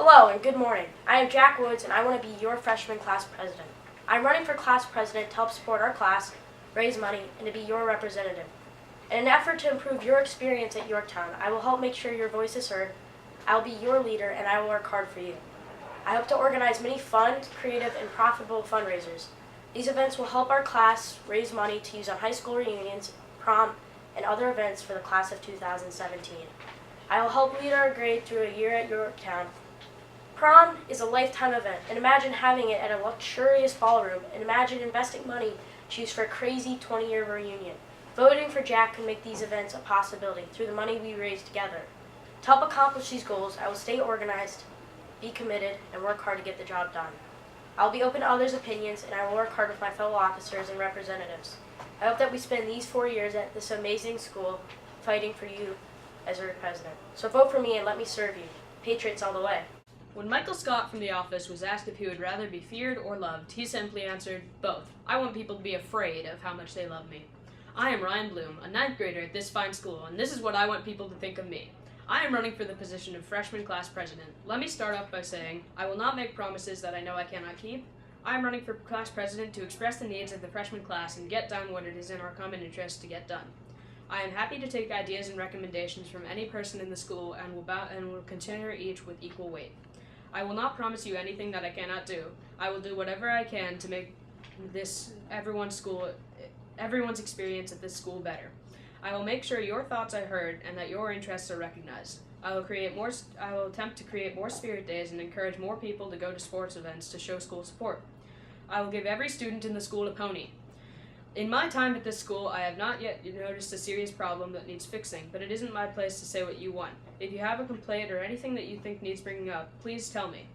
Hello and good morning. I am Jack Woods and I want to be your freshman class president. I'm running for class president to help support our class, raise money, and to be your representative. In an effort to improve your experience at Yorktown, I will help make sure your voice is heard. I will be your leader and I will work hard for you. I hope to organize many fun, creative, and profitable fundraisers. These events will help our class raise money to use on high school reunions, prom, and other events for the class of 2017. I will help lead our grade through a year at Yorktown. Prom is a lifetime event, and imagine having it at a luxurious ballroom, and imagine investing money to use for a crazy 20-year reunion. Voting for Jack can make these events a possibility through the money we raise together. To help accomplish these goals, I will stay organized, be committed, and work hard to get the job done. I will be open to others' opinions, and I will work hard with my fellow officers and representatives. I hope that we spend these 4 years at this amazing school fighting for you as our president. So vote for me and let me serve you. Patriots all the way. When Michael Scott from The Office was asked if he would rather be feared or loved, he simply answered, both. I want people to be afraid of how much they love me. I am Ryan Bloom, a 9th grader at this fine school, and this is what I want people to think of me. I am running for the position of freshman class president. Let me start off by saying, I will not make promises that I know I cannot keep. I am running for class president to express the needs of the freshman class and get done what it is in our common interest to get done. I am happy to take ideas and recommendations from any person in the school and will consider each with equal weight. I will not promise you anything that I cannot do. I will do whatever I can to make everyone's experience at this school better. I will make sure your thoughts are heard and that your interests are recognized. I will attempt to create more spirit days and encourage more people to go to sports events to show school support. I will give every student in the school a pony. In my time at this school, I have not yet noticed a serious problem that needs fixing, but it isn't my place to say what you want. If you have a complaint or anything that you think needs bringing up, please tell me.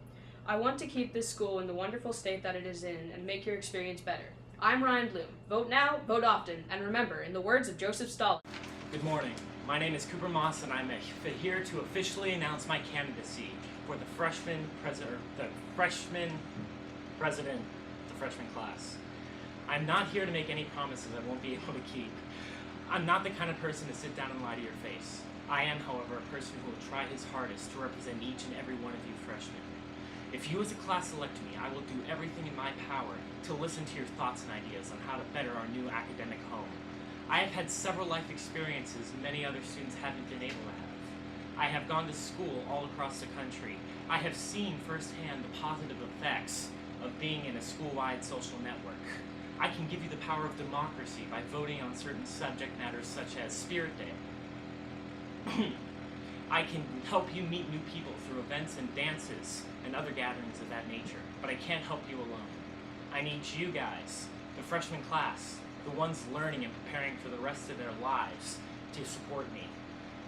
I want to keep this school in the wonderful state that it is in and make your experience better. I'm Ryan Bloom. Vote now, vote often, and remember, in the words of Joseph Stalin. Good morning. My name is Cooper Moss, and I'm here to officially announce my candidacy for the freshman class. I'm not here to make any promises I won't be able to keep. I'm not the kind of person to sit down and lie to your face. I am, however, a person who will try his hardest to represent each and every one of you freshmen. If you as a class select me, I will do everything in my power to listen to your thoughts and ideas on how to better our new academic home. I have had several life experiences many other students haven't been able to have. I have gone to school all across the country. I have seen firsthand the positive effects of being in a school-wide social network. I can give you the power of democracy by voting on certain subject matters such as Spirit Day. I can help you meet new people through events and dances and other gatherings of that nature, but I can't help you alone. I need you guys, the freshman class, the ones learning and preparing for the rest of their lives, to support me.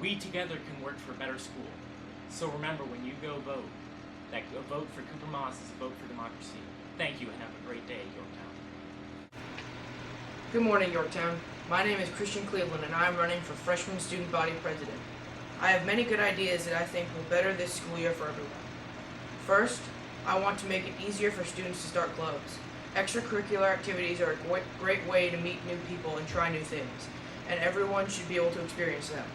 We together can work for a better school. So remember, when you go vote, that a vote for Cooper Moss is a vote for democracy. Thank you and have a great day, Yorktown. Good morning, Yorktown. My name is Christian Cleveland, and I am running for Freshman Student Body President. I have many good ideas that I think will better this school year for everyone. First, I want to make it easier for students to start clubs. Extracurricular activities are a great way to meet new people and try new things, and everyone should be able to experience them.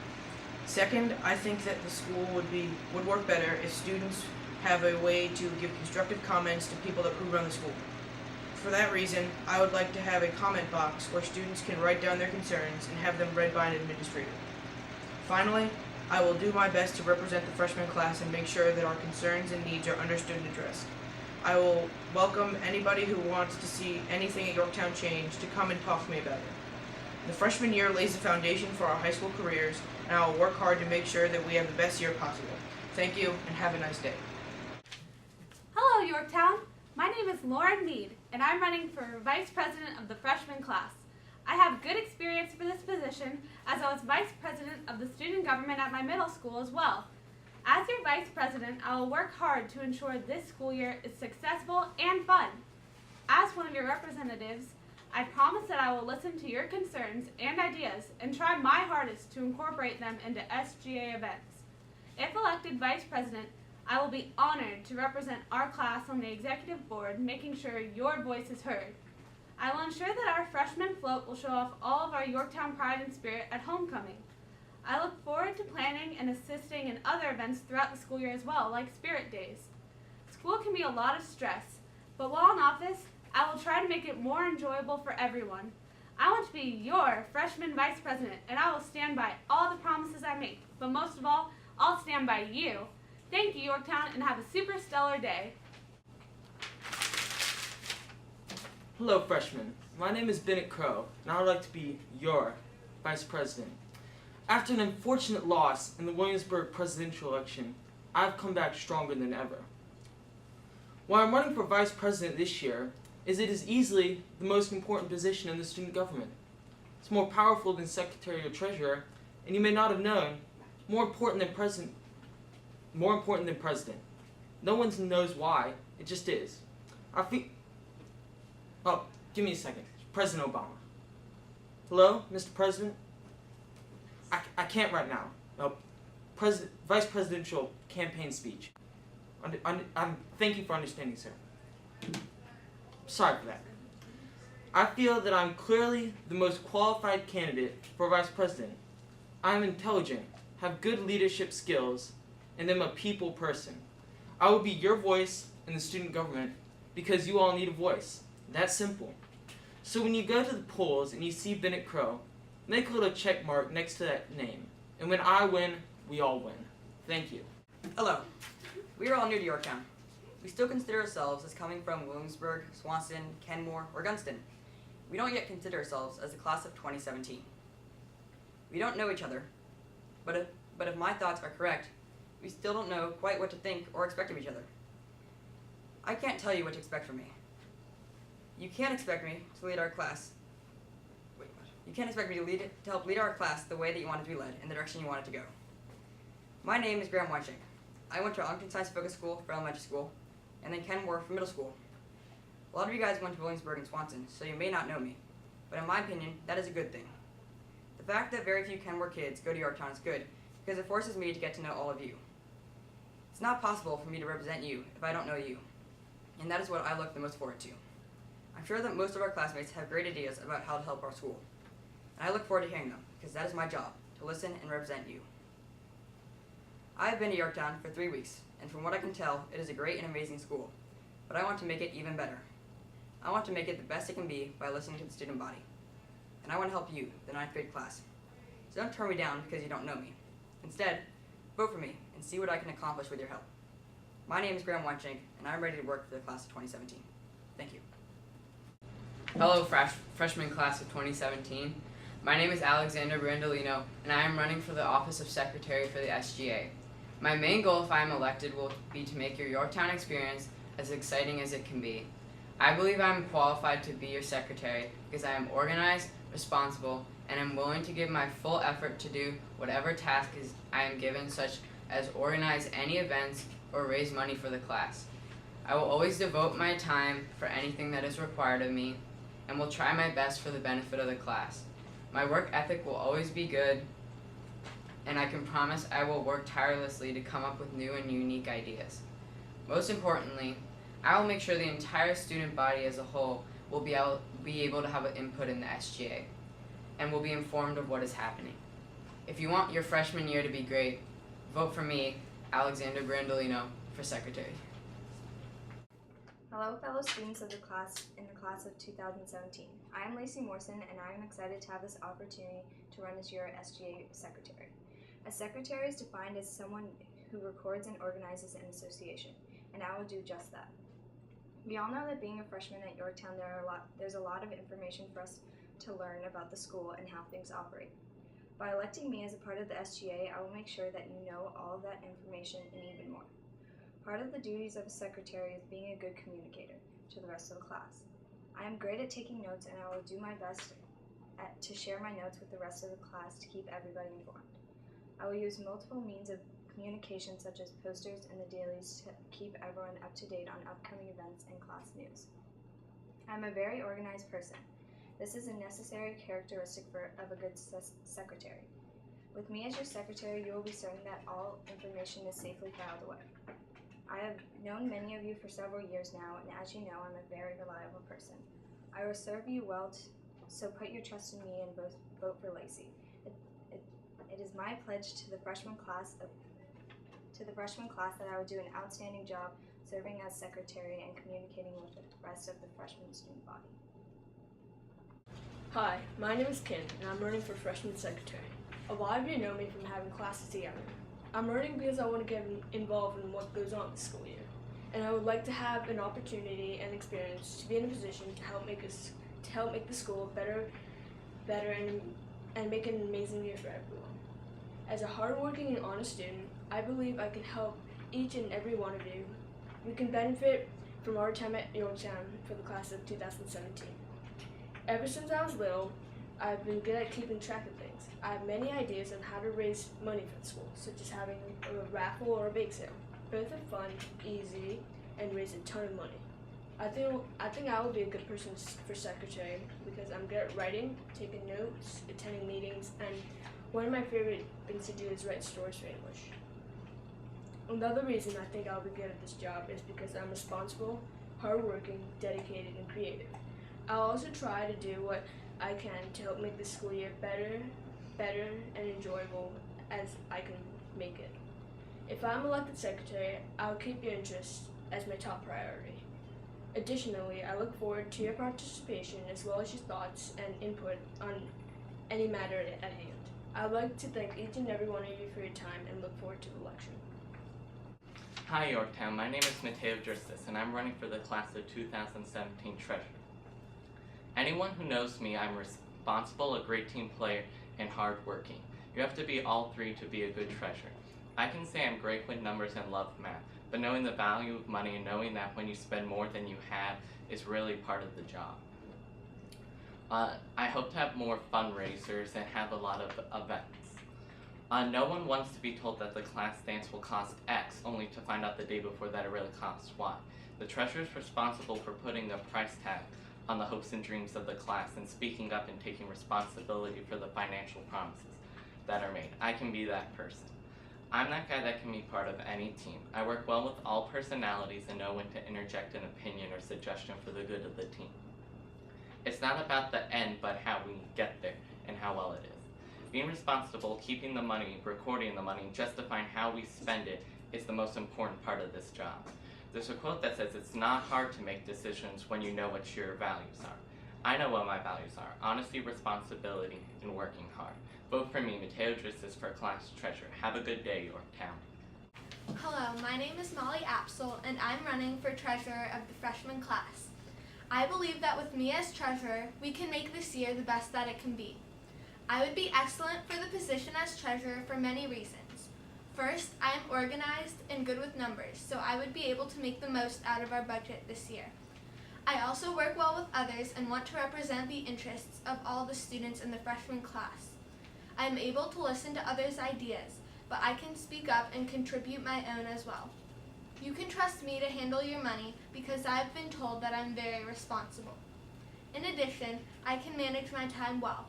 Second, I think that the school would work better if students have a way to give constructive comments to people who run the school. For that reason, I would like to have a comment box where students can write down their concerns and have them read by an administrator. Finally, I will do my best to represent the freshman class and make sure that our concerns and needs are understood and addressed. I will welcome anybody who wants to see anything at Yorktown change to come and talk to me about it. The freshman year lays the foundation for our high school careers, and I will work hard to make sure that we have the best year possible. Thank you, and have a nice day. Hello, Yorktown. My name is Lauren Mead, and I'm running for Vice President of the freshman class. I have good experience for this position, as I was Vice President of the student government at my middle school as well. As your Vice President, I will work hard to ensure this school year is successful and fun. As one of your representatives, I promise that I will listen to your concerns and ideas and try my hardest to incorporate them into SGA events. If elected Vice President, I will be honored to represent our class on the executive board, making sure your voice is heard. I will ensure that our freshman float will show off all of our Yorktown pride and spirit at homecoming. I look forward to planning and assisting in other events throughout the school year as well, like Spirit Days. School can be a lot of stress, but while in office, I will try to make it more enjoyable for everyone. I want to be your freshman vice president, and I will stand by all the promises I make. But most of all, I'll stand by you. Thank you, Yorktown, and have a super stellar day. Hello, freshmen. My name is Bennett Crow, and I would like to be your vice president. After an unfortunate loss in the Williamsburg presidential election, I've come back stronger than ever. Why I'm running for vice president this year is it is easily the most important position in the student government. It's more powerful than secretary or treasurer, and you may not have known, more important than president. No one knows why, it just is. Oh, give me a second. President Obama. Hello, Mr. President? I can't right now. Vice presidential campaign speech. Thank you for understanding, sir. Sorry for that. I feel that I'm clearly the most qualified candidate for vice president. I'm intelligent, have good leadership skills, and am a people person. I will be your voice in the student government because you all need a voice. That's simple. So when you go to the polls and you see Bennett Crow, make a little check mark next to that name. And when I win, we all win. Thank you. Hello. We are all new to Yorktown. We still consider ourselves as coming from Williamsburg, Swanson, Kenmore, or Gunston. We don't yet consider ourselves as the class of 2017. We don't know each other, but if my thoughts are correct, we still don't know quite what to think or expect of each other. I can't tell you what to expect from me. You can't expect me to lead our class. Wait, what? You can't expect me to help lead our class the way that you want it to be led, in the direction you want it to go. My name is Graham Weinschenk. I went to Arlington Science Focus School for elementary school, and then Kenmore for middle school. A lot of you guys went to Williamsburg and Swanson, so you may not know me, but in my opinion, that is a good thing. The fact that very few Kenmore kids go to Yorktown is good, because it forces me to get to know all of you. It's not possible for me to represent you if I don't know you, and that is what I look the most forward to. I'm sure that most of our classmates have great ideas about how to help our school, and I look forward to hearing them, because that is my job, to listen and represent you. I have been to Yorktown for 3 weeks, and from what I can tell, it is a great and amazing school, but I want to make it even better. I want to make it the best it can be by listening to the student body, and I want to help you, the 9th grade class. So don't turn me down because you don't know me. Instead, vote for me and see what I can accomplish with your help. My name is Graham Weinschenk, and I'm ready to work for the class of 2017. Thank you. Hello, freshman class of 2017. My name is Alexander Brandolino, and I am running for the office of Secretary for the SGA. My main goal, if I am elected, will be to make your Yorktown experience as exciting as it can be. I believe I am qualified to be your secretary because I am organized, responsible, and am willing to give my full effort to do whatever task I am given, such as organize any events or raise money for the class. I will always devote my time for anything that is required of me, and will try my best for the benefit of the class. My work ethic will always be good, and I can promise I will work tirelessly to come up with new and unique ideas. Most importantly, I will make sure the entire student body as a whole will be able to have an input in the SGA, and will be informed of what is happening. If you want your freshman year to be great, vote for me, Alexander Brandolino, for secretary. Hello, fellow students of the class of 2017. I am Lacey Morrison, and I am excited to have this opportunity to run as your SGA secretary. A secretary is defined as someone who records and organizes an association, and I will do just that. We all know that being a freshman at Yorktown, there's a lot of information for us to learn about the school and how things operate. By electing me as a part of the SGA, I will make sure that you know all of that information and even more. Part of the duties of a secretary is being a good communicator to the rest of the class. I am great at taking notes, and I will do my best to share my notes with the rest of the class to keep everybody informed. I will use multiple means of communication such as posters and the dailies to keep everyone up to date on upcoming events and class news. I'm a very organized person. This is a necessary characteristic of a good secretary. With me as your secretary, you will be certain that all information is safely filed away. I have known many of you for several years now, and as you know, I'm a very reliable person. I will serve you well, so put your trust in me and vote for Lacey. It is my pledge to the freshman class of to the freshman class that I would do an outstanding job serving as secretary and communicating with the rest of the freshman student body. Hi, my name is Ken, and I'm running for freshman secretary. A lot of you know me from having classes together. I'm running because I want to get involved in what goes on this school year, and I would like to have an opportunity and experience to be in a position to help make the school better, and make an amazing year for everyone. As a hardworking and honest student, I believe I can help each and every one of you. We can benefit from our time at Yorktown for the class of 2017. Ever since I was little, I've been good at keeping track of things. I have many ideas on how to raise money for the school, such as having a raffle or a bake sale. Both are fun, easy, and raise a ton of money. I think I will be a good person for secretary because I'm good at writing, taking notes, attending meetings, and one of my favorite things to do is write stories for English. Another reason I think I'll be good at this job is because I'm responsible, hardworking, dedicated, and creative. I'll also try to do what I can to help make the school year better and enjoyable as I can make it. If I'm elected secretary, I'll keep your interests as my top priority. Additionally, I look forward to your participation as well as your thoughts and input on any matter at hand. I'd like to thank each and every one of you for your time and look forward to the election. Hi Yorktown, my name is Mateo Dristis and I'm running for the class of 2017 treasurer. Anyone who knows me, I'm responsible, a great team player, and hardworking. You have to be all three to be a good treasurer. I can say I'm great with numbers and love math, but knowing the value of money and knowing that when you spend more than you have is really part of the job. I hope to have more fundraisers and have a lot of events. No one wants to be told that the class dance will cost X, only to find out the day before that it really costs Y. The treasurer is responsible for putting a price tag on the hopes and dreams of the class and speaking up and taking responsibility for the financial promises that are made. I can be that person. I'm that guy that can be part of any team. I work well with all personalities and know when to interject an opinion or suggestion for the good of the team. It's not about the end, but how we get there and how well it is. Being responsible, keeping the money, recording the money, and justifying how we spend it is the most important part of this job. There's a quote that says it's not hard to make decisions when you know what your values are. I know what my values are: honesty, responsibility, and working hard. Vote for me, Mateo Dristis, for class treasurer. Have a good day, Yorktown. Hello, my name is Molly Apsel, and I'm running for treasurer of the freshman class. I believe that with me as treasurer, we can make this year the best that it can be. I would be excellent for the position as treasurer for many reasons. First, I am organized and good with numbers, so I would be able to make the most out of our budget this year. I also work well with others and want to represent the interests of all the students in the freshman class. I am able to listen to others' ideas, but I can speak up and contribute my own as well. You can trust me to handle your money because I've been told that I'm very responsible. In addition, I can manage my time well.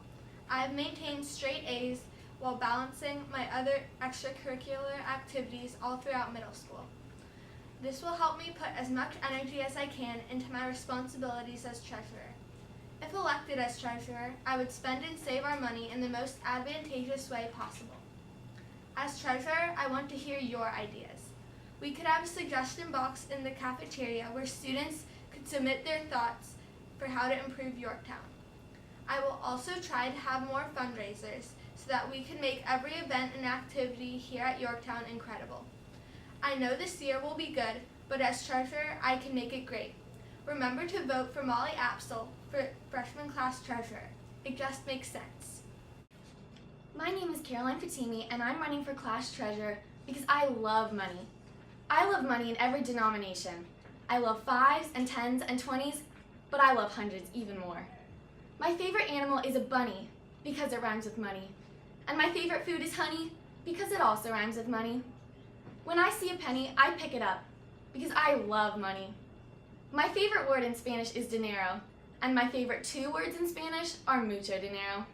I have maintained straight A's while balancing my other extracurricular activities all throughout middle school. This will help me put as much energy as I can into my responsibilities as treasurer. If elected as treasurer, I would spend and save our money in the most advantageous way possible. As treasurer, I want to hear your ideas. We could have a suggestion box in the cafeteria where students could submit their thoughts for how to improve Yorktown. I will also try to have more fundraisers so that we can make every event and activity here at Yorktown incredible. I know this year will be good, but as treasurer, I can make it great. Remember to vote for Molly Apsel for freshman class treasurer. It just makes sense. My name is Caroline Fatimi, and I'm running for class treasurer because I love money. I love money in every denomination. I love 5s and 10s and 20s, but I love hundreds even more. My favorite animal is a bunny because it rhymes with money. And my favorite food is honey because it also rhymes with money. When I see a penny, I pick it up because I love money. My favorite word in Spanish is dinero, and my favorite 2 words in Spanish are mucho dinero.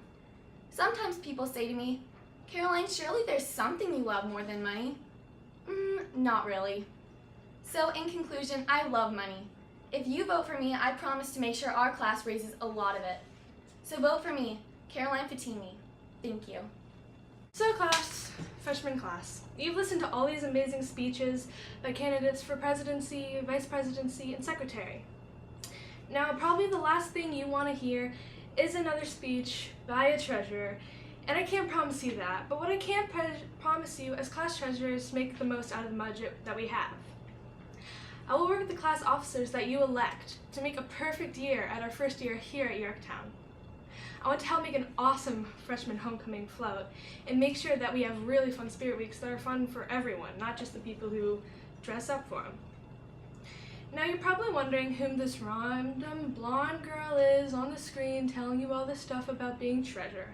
Sometimes people say to me, Caroline, surely there's something you love more than money. Not really. So in conclusion, I love money. If you vote for me, I promise to make sure our class raises a lot of it. So vote for me, Caroline Fatimi. Thank you. So class, freshman class, you've listened to all these amazing speeches by candidates for presidency, vice presidency, and secretary. Now, probably the last thing you want to hear is another speech by a treasurer, and I can't promise you that, but what I can promise you as class treasurer is to make the most out of the budget that we have. I will work with the class officers that you elect to make a perfect year at our first year here at Yorktown. I want to help make an awesome freshman homecoming float and make sure that we have really fun spirit weeks that are fun for everyone, not just the people who dress up for them. Now you're probably wondering whom this random blonde girl is on the screen telling you all this stuff about being treasurer.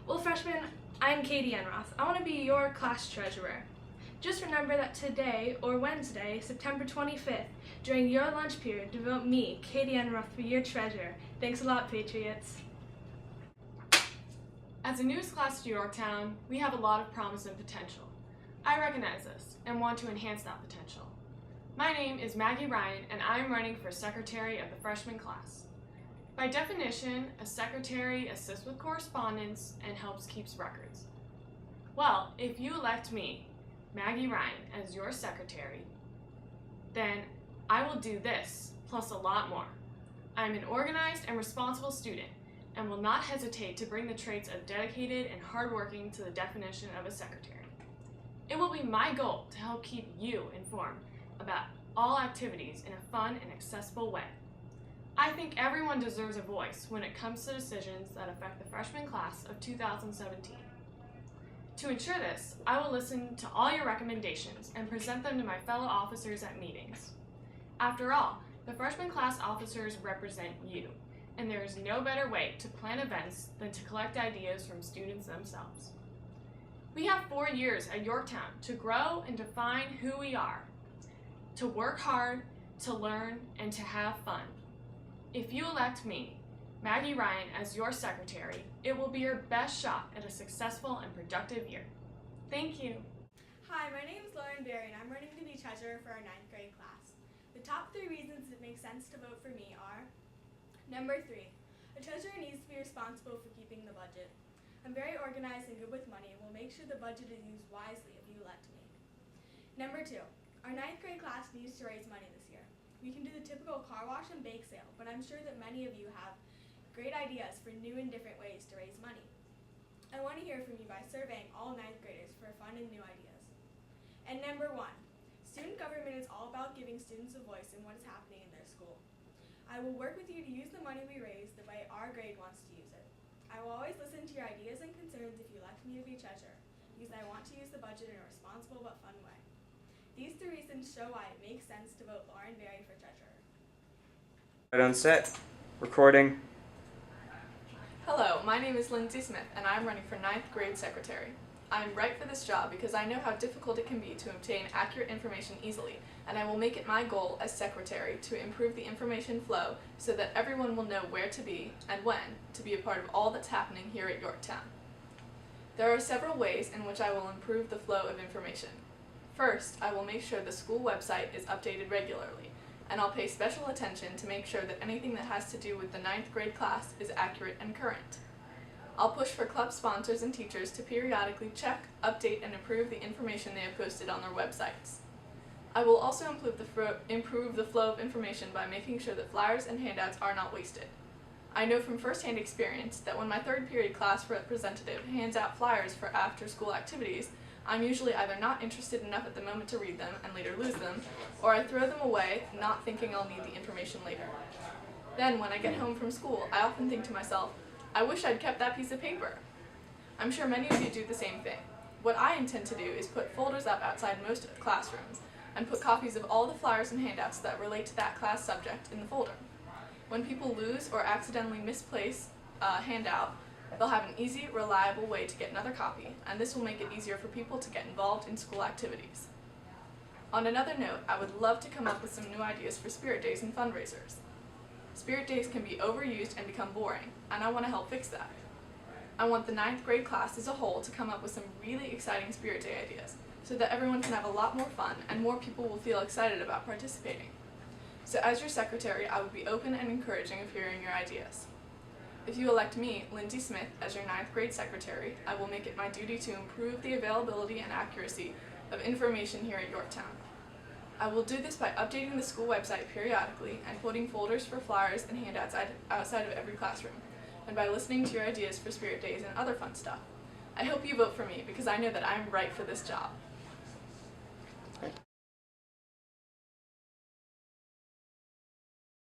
Well, freshmen, I'm Katie Enroth. I want to be your class treasurer. Just remember that today, or Wednesday, September 25th, during your lunch period, to vote me, Katie Enroth, for your treasurer. Thanks a lot, Patriots. As the newest class to Yorktown, we have a lot of promise and potential. I recognize this and want to enhance that potential. My name is Maggie Ryan, and I am running for secretary of the freshman class. By definition, a secretary assists with correspondence and helps keep records. Well, if you elect me, Maggie Ryan, as your secretary, then I will do this, plus a lot more. I am an organized and responsible student, and will not hesitate to bring the traits of dedicated and hardworking to the definition of a secretary. It will be my goal to help keep you informed about all activities in a fun and accessible way. I think everyone deserves a voice when it comes to decisions that affect the freshman class of 2017. To ensure this, I will listen to all your recommendations and present them to my fellow officers at meetings. After all, the freshman class officers represent you, and there is no better way to plan events than to collect ideas from students themselves. We have 4 years at Yorktown to grow and define who we are, to work hard, to learn, and to have fun. If you elect me, Maggie Ryan, as your secretary, it will be your best shot at a successful and productive year. Thank you. Hi, my name is Lauren Berry, and I'm running to be treasurer for our 9th grade class. The top 3 reasons it makes sense to vote for me are: Number 3, a treasurer needs to be responsible for keeping the budget. I'm very organized and good with money and will make sure the budget is used wisely if you elect me. Number 2, our 9th grade class needs to raise money this year. We can do the typical car wash and bake sale, but I'm sure that many of you have great ideas for new and different ways to raise money. I want to hear from you by surveying all 9th graders for fun and new ideas. And number 1, student government is all about giving students a voice in what is happening in their school. I will work with you to use the money we raise the way our grade wants to use it. I will always listen to your ideas and concerns if you elect me to be treasurer, because I want to use the budget in a responsible but fun way. These 3 reasons show why it makes sense to vote Lauren Berry for treasurer. Right on set. Recording. Hello, my name is Lindsay Smith, and I'm running for 9th grade secretary. I'm right for this job because I know how difficult it can be to obtain accurate information easily, and I will make it my goal as secretary to improve the information flow so that everyone will know where to be and when to be a part of all that's happening here at Yorktown. There are several ways in which I will improve the flow of information. First, I will make sure the school website is updated regularly, and I'll pay special attention to make sure that anything that has to do with the 9th grade class is accurate and current. I'll push for club sponsors and teachers to periodically check, update, and improve the information they have posted on their websites. I will also improve the flow of information by making sure that flyers and handouts are not wasted. I know from first-hand experience that when my 3rd period class representative hands out flyers for after-school activities, I'm usually either not interested enough at the moment to read them and later lose them, or I throw them away, not thinking I'll need the information later. Then, when I get home from school, I often think to myself, I wish I'd kept that piece of paper. I'm sure many of you do the same thing. What I intend to do is put folders up outside most classrooms and put copies of all the flyers and handouts that relate to that class subject in the folder. When people lose or accidentally misplace a handout, they'll have an easy, reliable way to get another copy, and this will make it easier for people to get involved in school activities. On another note, I would love to come up with some new ideas for Spirit Days and fundraisers. Spirit Days can be overused and become boring, and I want to help fix that. I want the 9th grade class as a whole to come up with some really exciting Spirit Day ideas, so that everyone can have a lot more fun and more people will feel excited about participating. So as your secretary, I would be open and encouraging of hearing your ideas. If you elect me, Lindsay Smith, as your 9th grade secretary, I will make it my duty to improve the availability and accuracy of information here at Yorktown. I will do this by updating the school website periodically and putting folders for flyers and handouts outside of every classroom, and by listening to your ideas for spirit days and other fun stuff. I hope you vote for me because I know that I'm right for this job.